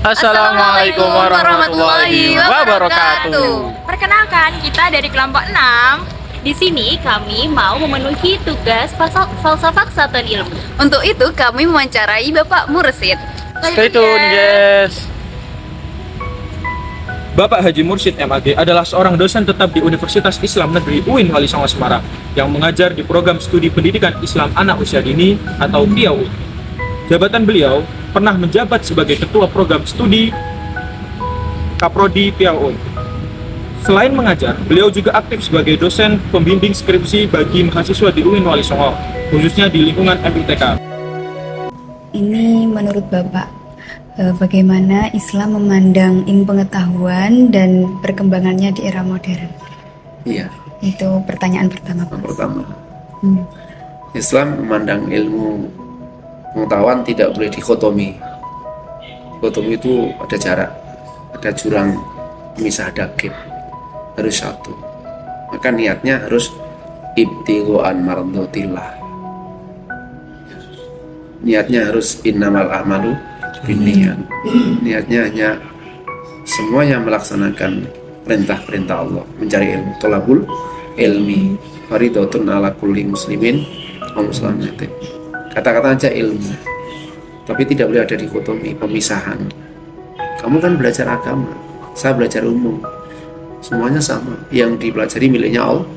Assalamualaikum warahmatullahi wabarakatuh. Perkenalkan, kita dari kelompok 6. Di sini kami mau memenuhi tugas falsafah kesatuan ilmu. Untuk itu kami mewawancarai Bapak Mursid. Stay tune, guys. Bapak Haji Mursid MAG adalah seorang dosen tetap di Universitas Islam Negeri UIN Wali Songo Semarang yang mengajar di program studi pendidikan Islam anak usia dini atau PIAU. Jabatan beliau pernah menjabat sebagai ketua program studi Kaprodi PIAU. Selain mengajar, beliau juga aktif sebagai dosen pembimbing skripsi bagi mahasiswa di UIN Wali Songo, khususnya di lingkungan FITK. Ini menurut Bapak, bagaimana Islam memandang ilmu pengetahuan dan perkembangannya di era modern? Iya, Itu pertanyaan pertama, Pak. yang pertama, Islam memandang ilmu pengetahuan tidak boleh dikotomi. Dikotomi itu ada jarak, ada jurang pemisah daging, harus satu. Maka niatnya harus ibtighoan mardhatillah. Niatnya harus innamal a'malu binniyat. Niatnya hanya semuanya melaksanakan perintah-perintah Allah, mencari ilmu, tolabul ilmi, fardhatun ala kulli muslimin wa muslimatin. Kata-kata aja ilmu, tapi tidak boleh ada dikotomi, pemisahan. Kamu kan belajar agama, saya belajar umum, semuanya sama. Yang dipelajari miliknya Allah.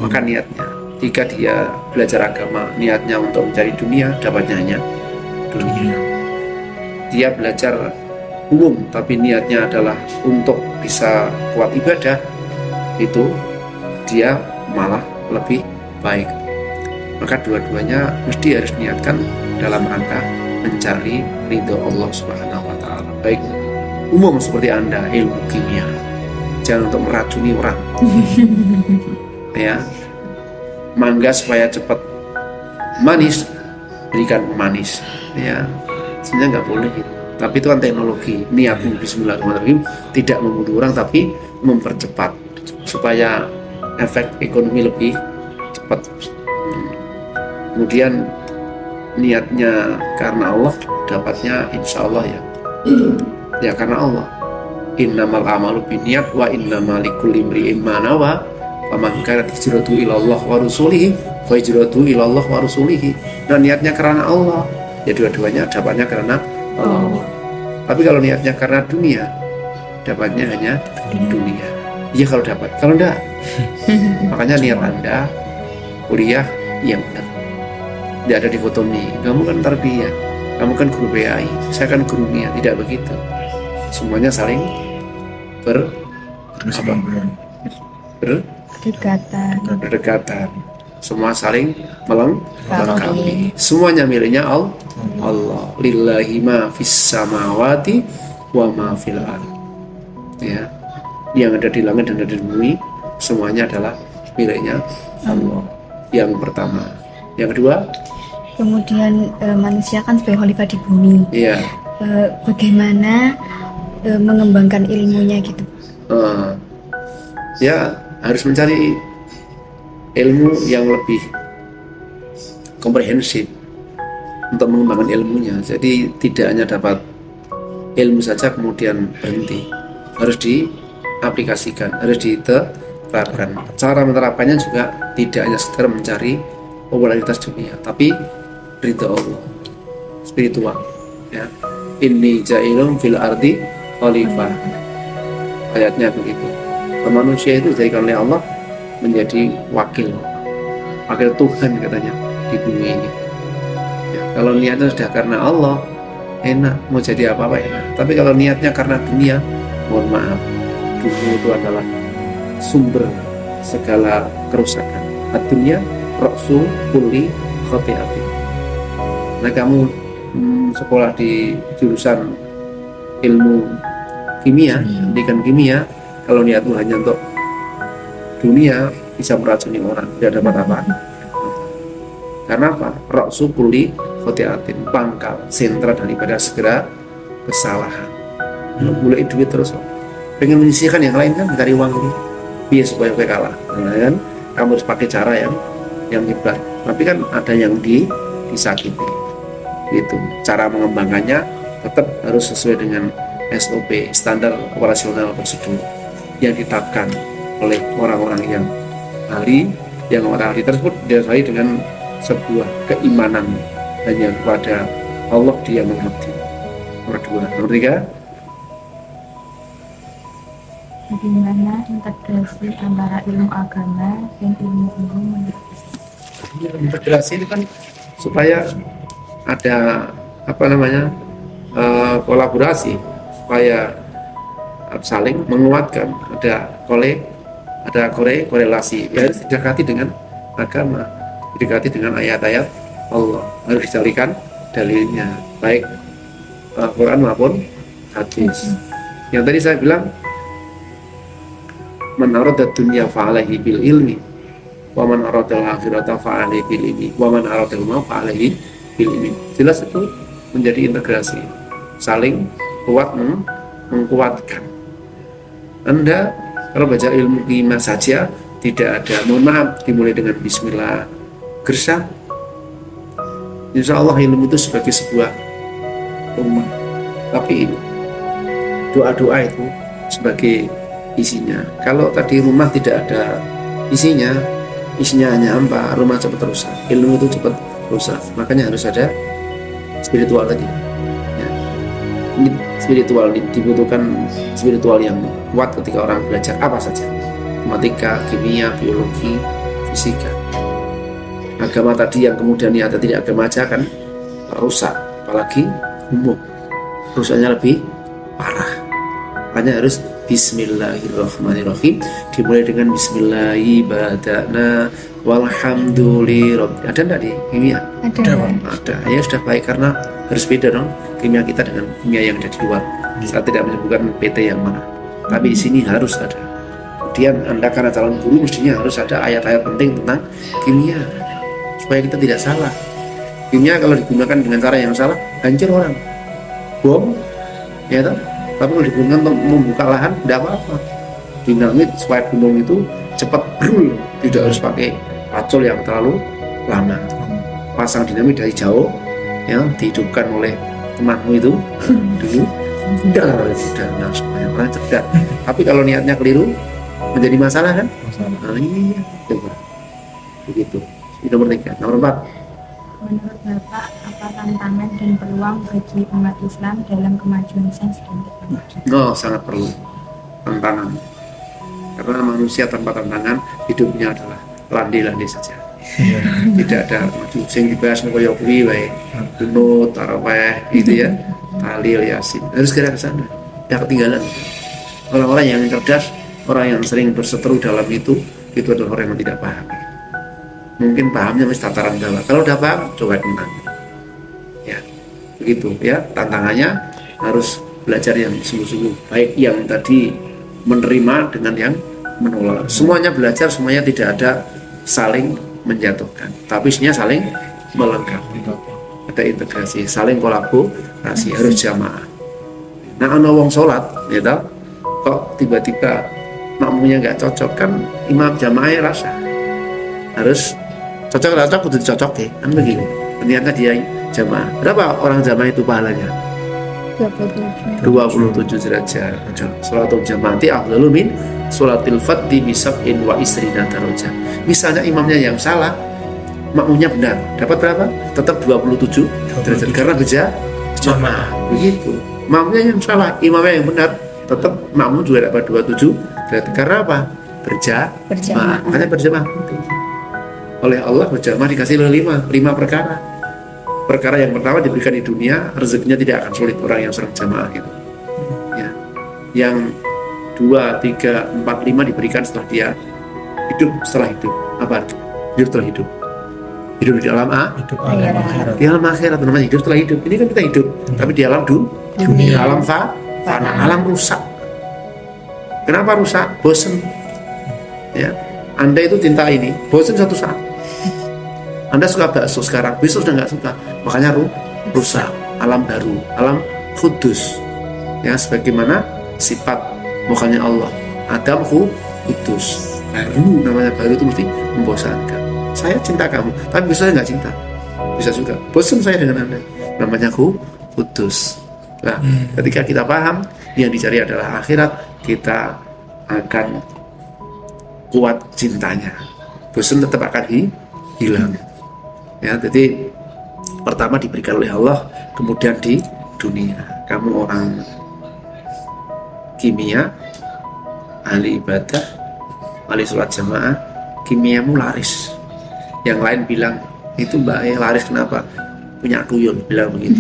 Maka niatnya, jika dia belajar agama, niatnya untuk mencari dunia, dapatnya hanya dunia. Dia belajar umum, tapi niatnya adalah untuk bisa kuat ibadah, itu dia malah lebih baik. Maka dua-duanya mesti harus niatkan dalam rangka mencari ridho Allah Subhanahu wa Ta'ala. Baik umum seperti Anda ilmu kimia, jangan untuk meracuni orang. Ya, mangga supaya cepat manis, berikan manis. Ya, sebenarnya nggak boleh. Tapi itu kan teknologi. Niatmu Bismillahirrahmanirrahim tidak membunuh orang, tapi mempercepat supaya efek ekonomi lebih cepat. Kemudian niatnya karena Allah, dapatnya insya Allah ya karena Allah. Innamal a'malu binniyat wa innamal likulli imri'in ma nawa. Faman kanat hijratuhu ilallah wa rasulihi fa hijratuhu ilallah wa rasulihi. Dan niatnya karena Allah, ya dua-duanya dapatnya karena Allah. Tapi kalau niatnya karena dunia, dapatnya hanya dunia. Iya kalau dapat, kalau enggak. Makanya niat Anda kuliah yang benar. Tidak ada dikotomi. Kamu kan tarbiyah, kamu kan guru PAI, saya kan guru MIA. Tidak begitu. Semuanya saling berdekatan. Semua saling melengkapi. Semuanya miliknya Allah. Lillahi ma fis samawati wa ma fil ardh. Ya. Yang ada di langit dan ada di bumi, semuanya adalah miliknya Allah. Yang pertama. Yang kedua, Kemudian manusia kan sebagai khalifah di bumi. iya. Bagaimana mengembangkan ilmunya gitu? Ya harus mencari ilmu yang lebih komprehensif untuk mengembangkan ilmunya. Jadi tidak hanya dapat ilmu saja kemudian berhenti, harus diaplikasikan, harus diterapkan. Cara menerapkannya juga tidak hanya sekedar mencari popularitas dunia, tapi ridha Allah, spiritual. Ya, inni ja'ilun fil ardi khalifah. Ayatnya begitu. Manusia itu dijadikan oleh Allah menjadi wakil Tuhan katanya di bumi ini. Ya, kalau niatnya sudah karena Allah, enak, mau jadi apa-apa enak. Tapi kalau niatnya karena dunia, mohon maaf, dunia itu adalah sumber segala kerusakan. Dunia ra'su kulli khati'atin. Nah kamu sekolah di jurusan ilmu kimia, pendidikan kimia, kalau niatmu hanya untuk dunia, bisa meracuni orang, tidak dapat apa. Karena apa? Ra'su kulli khati'atin, pangkal, sentra daripada segera kesalahan. Mulai duit terus, pengen menyisihkan yang lain kan, mencari uang ini, biar supaya kalah. Nah, kan kamu harus pakai cara yang hebat. Tapi kan ada yang disakiti. Itu cara mengembangkannya tetap harus sesuai dengan SOP, standar operasional prosedur yang ditetapkan oleh orang-orang yang ahli, yang orang ahli tersebut didasari dengan sebuah keimanan hanya kepada Allah dia mengabdi. Nomor 2. Nomor 3, Bagaimana integrasi antara ilmu agama dan ilmu menurut Islam? integrasi itu kan supaya ada kolaborasi, supaya saling menguatkan, ada korelasi, ya harus didekati dengan agama, didekati dengan ayat-ayat Allah, harus dicarikan dalilnya, baik Quran maupun hadis. Yang tadi saya bilang, man arada dunya fa'alaihi bil ilmi wa man arada al-akhirata fa'alaihi bil ilmi wa man arada al-maut fa'alaihi bil ilmi. Jelas itu menjadi integrasi, saling mengkuatkan. Anda kalau baca ilmu kimia saja tidak ada, mohon maaf, dimulai dengan bismillah, gersang, insya Allah ilmu itu sebagai sebuah rumah, tapi doa-doa itu sebagai isinya. Kalau tadi rumah tidak ada isinya hanya hampa, rumah cepat rusak, ilmu itu cepat rusak. Makanya harus ada spiritual tadi ya. Ini spiritual, dibutuhkan spiritual yang kuat ketika orang belajar apa saja, matematika, kimia, biologi, fisika. Agama tadi yang kemudian niatnya tidak agama aja kan rusak, apalagi umum, rusaknya lebih parah. Makanya harus Bismillahirrahmanirrahim, dimulai dengan Bismillahirrahmanirrahim walhamdulillah. Ada enggak di kimia? Ada. Ya sudah baik, karena harus beda dong kimia kita dengan kimia yang ada di luar. Saya tidak menyebutkan PT yang mana, tapi di sini harus ada. Kemudian Anda karena calon guru mestinya harus ada ayat-ayat penting tentang kimia supaya kita tidak salah. Kimia kalau digunakan dengan cara yang salah hancur orang, bom, ya toh. Tapi kalau digunakan untuk membuka lahan tidak apa-apa, dinamit supaya gunung itu cepat brul, tidak harus pakai pacul yang terlalu lama. Pasang dinamit dari jauh, ya, dihidupkan oleh temanmu itu dulu, sudah semuanya orang cerdas. Tapi kalau niatnya keliru menjadi masalah kan? Nah, iya, coba begitu. Ini nomor 3. Nomor 4. Menurut Bapak, apa tantangan dan peluang bagi umat Islam dalam kemajuan sains dan teknologi? Sangat perlu tantangan. Karena manusia tanpa tantangan hidupnya adalah landai-landai saja. Tidak ada maju sing dibahas koyo kuwi wae. Kunut, tarawih gitu ya. Tahlil, yasin. Harus gerak ke sana. Tidak ketinggalan. Orang-orang yang cerdas, orang yang sering berseteru dalam itu adalah orang yang tidak paham. Mungkin pahamnya masih tataran bawah. Kalau udah paham, coba menang. Ya, begitu ya. Tantangannya harus belajar yang sungguh-sungguh. Baik yang tadi menerima dengan yang menolak. Semuanya belajar, semuanya tidak ada saling menjatuhkan. Tapi isinya saling melengkapi. Ada integrasi, saling kolaborasi, harus jamaah. Nah, ana wong sholat, ya toh, kok tiba-tiba makmumnya nggak cocok, kan imam jamaahnya rasa harus cocok kudu cocok ya, kan begini. Ternyata dia jamaah. Berapa orang jamaah itu pahalanya? 27 derajat. Sholatul jamaati afdalu min sholatil fadhi bisab'in wa isrina darajah. Misalnya imamnya yang salah, makmumnya benar, dapat berapa? Tetap 27 derajat karena berjamaah. Begitu. Makmumnya yang salah, imamnya yang benar, tetap makmum juga dapat 27 derajat. Karena apa? Berjamaah. Makanya berjamaah. Oleh Allah berjamaah dikasih 5 perkara. Perkara yang pertama diberikan di dunia, rezekinya tidak akan sulit orang yang sering jamaah gitu. Ya. Yang 2, 3, 4, 5 diberikan setelah dia hidup. Apa? Hidup setelah hidup. Hidup di alam akhirat. Di alam akhirat namanya hidup setelah hidup. Ini kan kita hidup, tapi di alam dunia. Alam fana, alam rusak. Kenapa rusak? Bosen. Ya. Anda itu cinta ini, bosen satu saat. Anda suka bakso sekarang, besok sudah nggak suka, makanya rusak. Alam baru, alam kudus. Ya, sebagaimana sifat mukanya Allah. Adam kudus. Baru, namanya baru itu mesti membosankan. Saya cinta kamu, tapi bisa nggak cinta. Bisa juga. Bosan saya dengan Anda. Namanya kudus. Nah, ketika kita paham yang dicari adalah akhirat, kita akan kuat cintanya. Bosan tetap akan hilang. Ya, jadi pertama diberikan oleh Allah, kemudian di dunia. Kamu orang kimia, ahli ibadah, ahli sholat jamaah, kimiamu laris. Yang lain bilang, itu mbak laris kenapa? Punya tuyul, bilang begitu.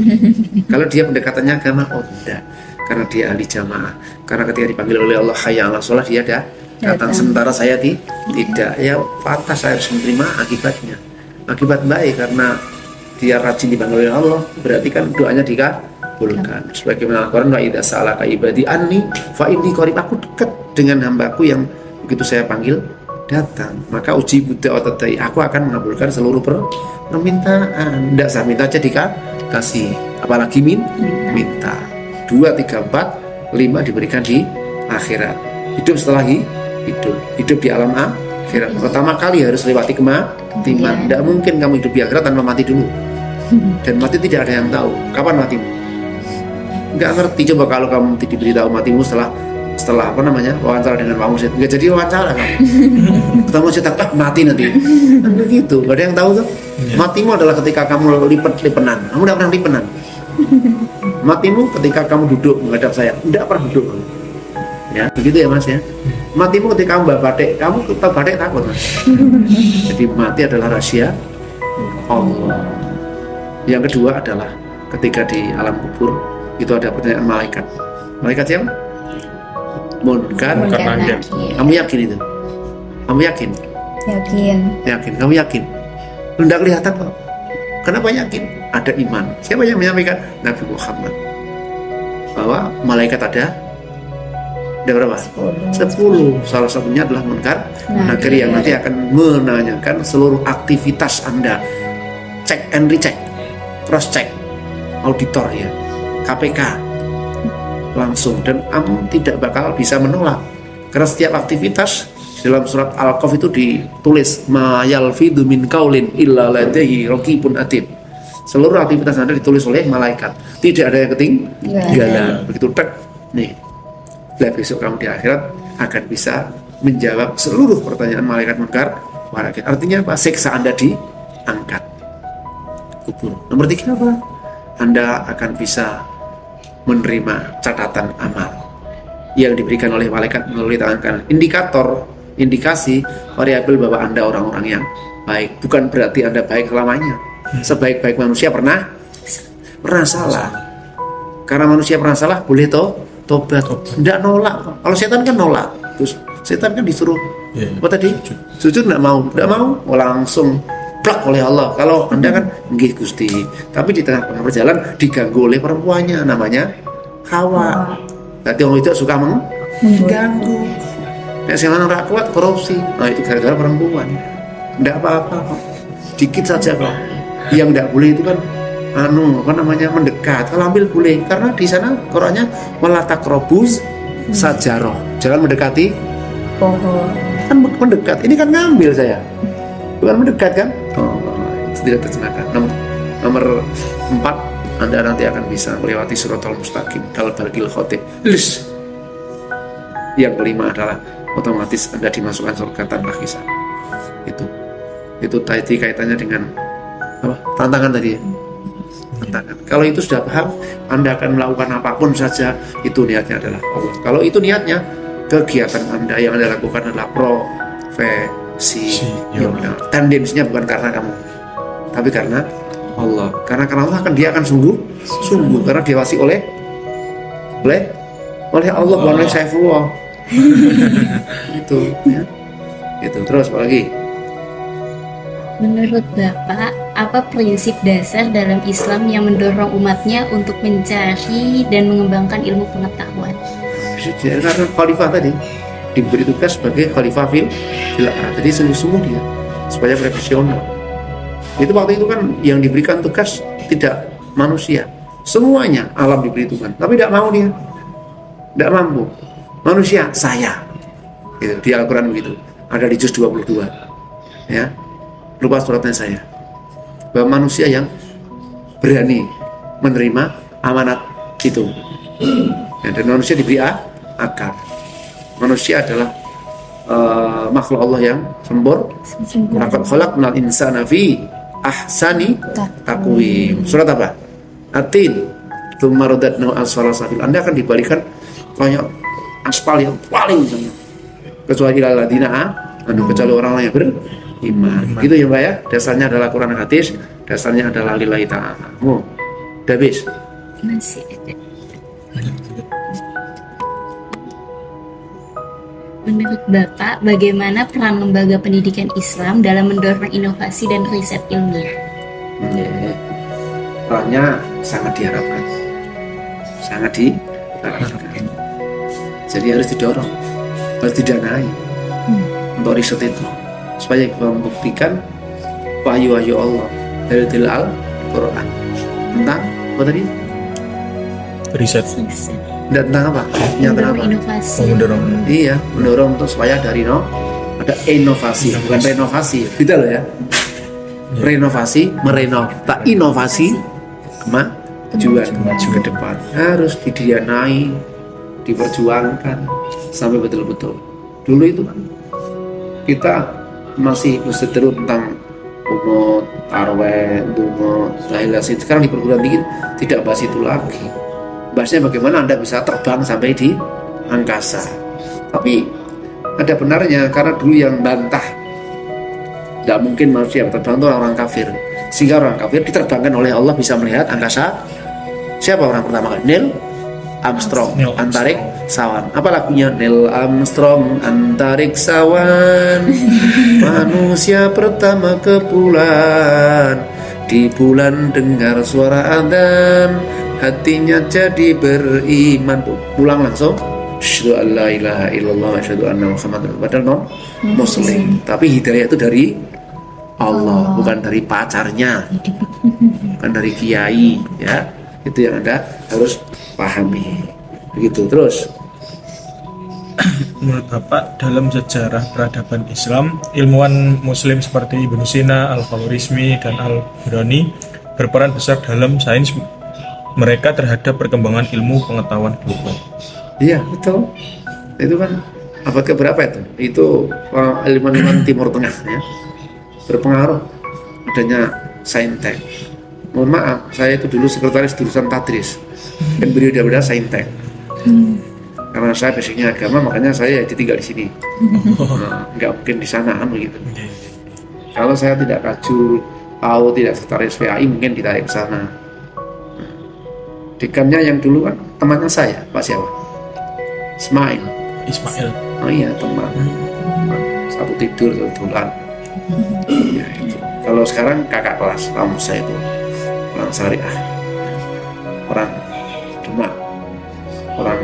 Kalau dia pendekatannya agama, oh tidak, karena dia ahli jamaah. Karena ketika dipanggil oleh Allah hayya 'alas shalah, dia datang. Sementara saya tidak. Ya patah, saya harus menerima akibatnya. Akibat baik karena dia rajin dipanggil oleh Allah, berarti kan doanya dikabulkan. Sebagaimana Al-Quran, wa idza sa'alaka ibadi anni fa inni qarib, aku dekat dengan hambaku yang begitu saya panggil datang. Maka uji buddha otatai, aku akan mengabulkan seluruh permintaan. Tidak saya minta aja dikasih, apalagi minta. 2, 3, 4, 5 diberikan di akhirat. Hidup setelah hidup di alam akhirat. Pertama kali harus lewati kematian. Tidak mungkin kamu hidup di akhirat tanpa mati dulu. Dan mati tidak ada yang tahu kapan matimu. Nggak ngerti. Coba kalau kamu diberitahu matimu setelah wawancara dengan Pak Mursyid, nggak jadi wawancara kamu. Ketemu cetak mati nanti. Kan begitu. Gak ada yang tahu tuh. Matimu adalah ketika kamu lipenan. Kamu tidak pernah lipenan. Matimu ketika kamu duduk menghadap saya. Tidak pernah duduk. Ya, begitu ya Mas ya. Matimu ketika kamu batik, kamu tetap batik takut Mas. Jadi mati adalah rahasia Allah. Yang kedua adalah ketika di alam kubur itu ada pertanyaan malaikat. Malaikat siapa? Munkar Nakir. Kamu yakin itu? Kamu yakin? Yakin. Kamu yakin? Tidak kelihatan kok. Kenapa yakin? Ada iman. Siapa yang menyampaikan? Nabi Muhammad. Bahwa malaikat ada berapa? 10. Salah satunya adalah Munkar Nakir yang nanti akan menanyakan seluruh aktivitas Anda. Check and recheck, cross check, auditor ya, KPK langsung, dan kamu tidak bakal bisa menolak karena setiap aktivitas dalam surat Al-Qaf itu ditulis ma yalfidhu min qaulin illa ladaihi raqibun atid. Seluruh aktivitas Anda ditulis oleh malaikat, tidak ada yang ketinggalan. Begitu tek nih, besok kamu di akhirat akan bisa menjawab seluruh pertanyaan malaikat Munkar Nakir. Artinya apa? Siksa Anda diangkat kubur. Nomor 3 apa? Anda akan bisa menerima catatan amal yang diberikan oleh malaikat melalui tangan kanan. Indikasi variabel bahwa Anda orang-orang yang baik. Bukan berarti Anda baik selamanya. Sebaik-baik manusia pernah salah. Karena manusia pernah salah, boleh tobat. Tidak nolak. Kalau setan kan nolak. Terus setan kan disuruh apa tadi? Sujud tidak mau, langsung plak oleh Allah. Kalau Anda kan nggih Gusti, tapi di tengah perjalanan diganggu oleh perempuannya namanya Hawa. Nanti orang itu suka mengganggu. Nek sing lanang ra kuat korupsi. Nah itu gara-gara perempuan. Enggak apa-apa kok. Dikit saja kok. Yang enggak boleh itu kan mendekat. Kalau ambil boleh karena di sana Qur'annya melatak robus sajaroh. Jangan mendekati pohon. Kan mendekat. Ini kan ngambil saya. Bukan mendekat kan? Oh, tidak terjemahkan. Nomor 4, Anda nanti akan bisa melewati Shiratal Mustaqim kalau bargil khotib. Yang kelima adalah otomatis Anda dimasukkan surga tanpa hisab. Itu tadi kaitannya dengan apa? Tantangan tadi ya. Tantangan. Kalau itu sudah paham, Anda akan melakukan apapun saja, itu niatnya adalah Allah. Kalau itu niatnya, kegiatan Anda yang Anda lakukan adalah tendensinya bukan karena kamu, tapi karena Allah. Karena Allah dia akan sungguh karena diawasi oleh Allah, bukan oleh Saifullah. Itu ya. Itu terus apa lagi? Menurut Bapak, apa prinsip dasar dalam Islam yang mendorong umatnya untuk mencari dan mengembangkan ilmu pengetahuan? Karena khalifah tadi diberi tugas sebagai khalifah fil ardh. Jadi sungguh-sungguh dia supaya profesional. Itu waktu itu kan yang diberikan tugas tidak manusia, semuanya alam diberi Tuhan, tapi tidak mau dia, tidak mampu. Manusia saya, gitu, di Al-Quran begitu, ada di juz 22, ya, lupa suratnya saya, bahwa manusia yang berani menerima amanat Gitu. Ya, dan manusia diberi akal. Manusia adalah makhluk Allah yang sempurna. Laqad khalaqnal insana fi ahsani taqwim. Surat apa? At-Tin. Tsumma radadnahu asfala safil. Anda akan dibalikan kayak aspal yang paling sana. Kecuali alladzina kecuali orang-orang yang beriman. Gitu ya Mbak ya. Dasarnya adalah Quran dan hadis, dasarnya adalah lillahi ta'ala. Udah habis? Masih ada. Menurut Bapak, bagaimana peran lembaga pendidikan Islam dalam mendorong inovasi dan riset ilmiah? Perannya sangat diharapkan. Jadi harus didorong, harus didanai untuk riset itu, supaya membuktikan wahyu-wahyu Allah dari Al-Quran tentang apa tadi? Riset. Dan tentang apa? Mendorong inovasi. Iya, mendorong untuk supaya dari ada inovasi, bukan renovasi. Beda loh ya. Renovasi, tak inovasi, kemajuan ke depan. Harus didanai, diperjuangkan sampai betul-betul. Dulu itu kan kita masih berseteru tentang umut, tarweh, dungo, lahilasi. Sekarang di perguruan tinggi tidak bahas itu lagi. Bahasnya bagaimana Anda bisa terbang sampai di angkasa. Tapi ada benarnya, karena dulu yang bantah tidak mungkin manusia terbang itu orang kafir, sehingga orang kafir diterbangkan oleh Allah bisa melihat angkasa. Siapa orang pertama kali? Neil Armstrong, Antarik Sawan. Apa lagunya? Neil Armstrong, Antarik Sawan, manusia pertama ke bulan. Di bulan dengar suara adzan, hatinya jadi beriman. Pulang langsung, asyhadu an la ilaha illallah wa asyhadu anna muhammadar rasulullah. Padahal muslim, tapi hidayah itu dari Allah, bukan dari pacarnya, bukan dari kiai, ya. Itu yang Anda harus pahami. Begitu. Terus Menurut Bapak, dalam sejarah peradaban Islam, ilmuwan muslim seperti Ibnu Sina, Al-Khawarizmi, dan Al-Biruni berperan besar dalam sains mereka terhadap perkembangan ilmu pengetahuan global. iya, betul. Itu kan abad keberapa itu? Itu ilmuwan Timur Tengah ya, berpengaruh adanya saintek. Mohon maaf, saya itu dulu sekretaris jurusan Tadris dan beliau udah saintek. Karena saya basicnya agama, makanya saya ditinggal di sini. Nggak mungkin di sana kan begitu. Kalau saya tidak tahu tidak sekretaris PAI, mungkin ditarik ke sana. Dekannya yang dulu kan temannya saya, Pak siapa? Ismail. Oh iya, teman. Satu tidur, satu bulan. Ya, itu. Kalau sekarang kakak kelas, kamu saya itu orang syariah, orang Demak, orang.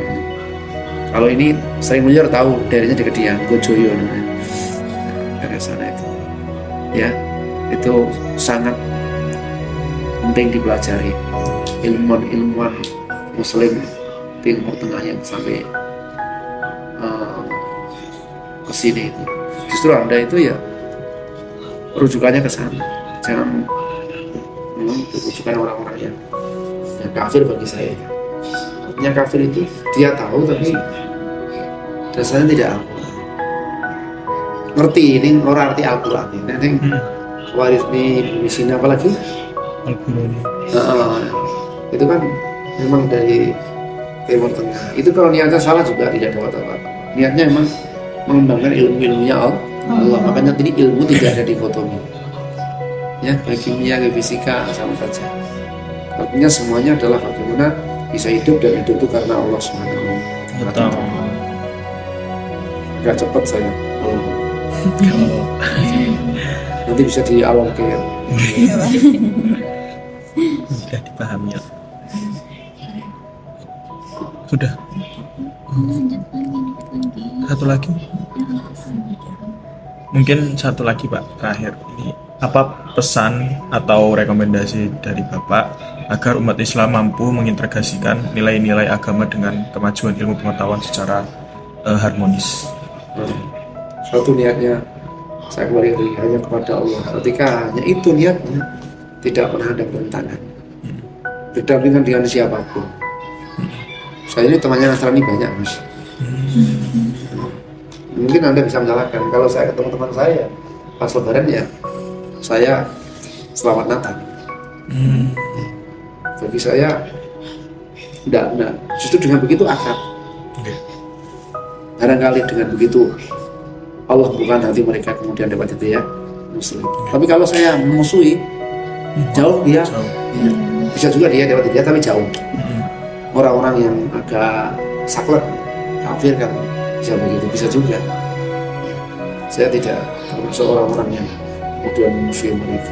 Kalau ini sering belajar tahu daerahnya dekat dia, Gojoyo namanya. Dari sana itu. Ya, itu sangat penting dipelajari. Ilmuwan muslim Timur Tengah yang sampai ke sini itu. Justru Anda itu ya rujukannya ke sana. Jangan rujukan orang-orang yang kafir bagi saya. Yang kafir itu dia tahu tapi dasarnya tidak Al-Quran. Ngerti ini orang arti Al-Quran ini. Nanti Khawarizmi, Ibnu Sina apalagi Al-Biruni. Itu kan memang dari Timur Tengah. Itu kalau niatnya salah juga tidak dapat apa-apa. Niatnya memang mengembangkan ilmu-ilmunya Allah. Makanya ini ilmu tidak ada dikotomi. Ya, baik kimia, baik fisika sama saja. Artinya semuanya adalah bagaimana bisa hidup, dan hidup itu karena Allah Subhanahu wa ta'ala. Agak cepat saya. Nanti bisa dialog ya. Sudah dipahami ya. Sudah. Satu lagi. Mungkin satu lagi Pak, terakhir ini. Apa pesan atau rekomendasi dari Bapak agar umat Islam mampu mengintegrasikan nilai-nilai agama dengan kemajuan ilmu pengetahuan secara harmonis? Suatu niatnya saya kembali lagi hanya kepada Allah. Ketika hanya itu niatnya, tidak pernah ada bentangan. Berdampingan dengan siapapun. Saya ini temannya Nasrani banyak, Mas. Mungkin Anda bisa menyalahkan. Kalau saya ketemu teman saya pas Lebaran ya, saya selamat Natal. Bagi saya, enggak. Justru dengan begitu akrab. Barangkali dengan begitu Allah bukan hati mereka kemudian dapat hidayah Muslim. Tapi kalau saya memusuhi, jauh dia, ya, bisa juga dia dapat hidayah tapi jauh. Orang-orang yang agak saklek, kafir kan bisa begitu, bisa juga. Saya tidak termasuk orang-orang yang kemudian memusuhi mereka.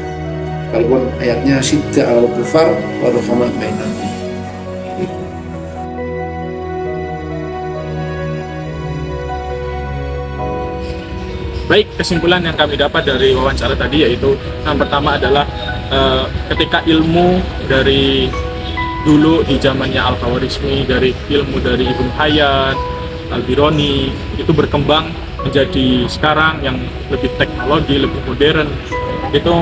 Sekalipun ayatnya syidda al-kufar wa rahmah bainahum. Baik, kesimpulan yang kami dapat dari wawancara tadi yaitu yang pertama adalah ketika ilmu dari dulu di zamannya Al-Khawarizmi, dari ilmu dari Ibnu Hayyan, Al-Biruni itu berkembang menjadi sekarang yang lebih teknologi, lebih modern, itu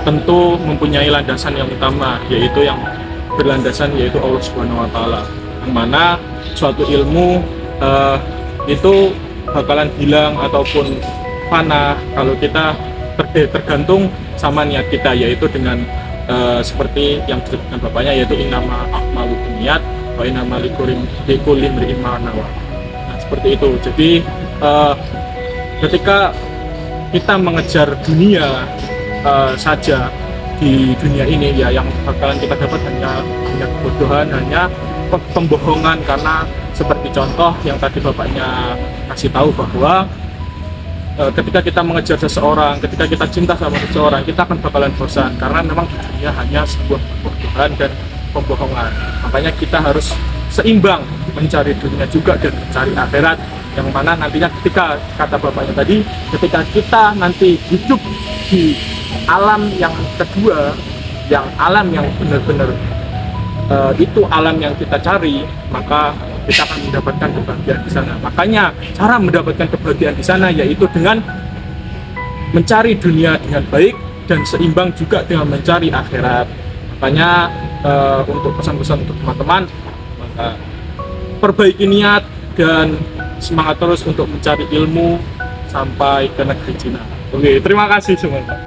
tentu mempunyai landasan yang utama, yaitu yang berlandasan yaitu Allah Subhanahu wa Ta'ala, yang mana suatu ilmu itu bakalan hilang ataupun fana kalau kita tergantung sama niat kita, yaitu dengan seperti yang disebutkan bapaknya, yaitu innama a'malu binniyat wa innama likulli imri'in ma nawa. Nah, seperti itu. Jadi ketika kita mengejar dunia saja di dunia ini, ya yang bakalan kita dapat hanya kebodohan, hanya pembohongan. Karena seperti contoh yang tadi bapaknya kasih tahu bahwa ketika kita mengejar seseorang, ketika kita cinta sama seseorang, kita akan bakalan bosan karena memang dunia hanya sebuah kebodohan dan pembohongan. Makanya kita harus seimbang mencari dunia juga dan mencari akhirat, yang mana nantinya ketika kata bapaknya tadi, ketika kita nanti hidup di alam yang kedua, yang alam yang benar-benar itu alam yang kita cari, maka kita akan mendapatkan kebahagiaan di sana. Makanya cara mendapatkan kebahagiaan di sana yaitu dengan mencari dunia dengan baik dan seimbang juga dengan mencari akhirat. Makanya untuk pesan-pesan untuk teman-teman, maka perbaiki niat dan semangat terus untuk mencari ilmu sampai ke negeri Cina. Oke, terima kasih semua.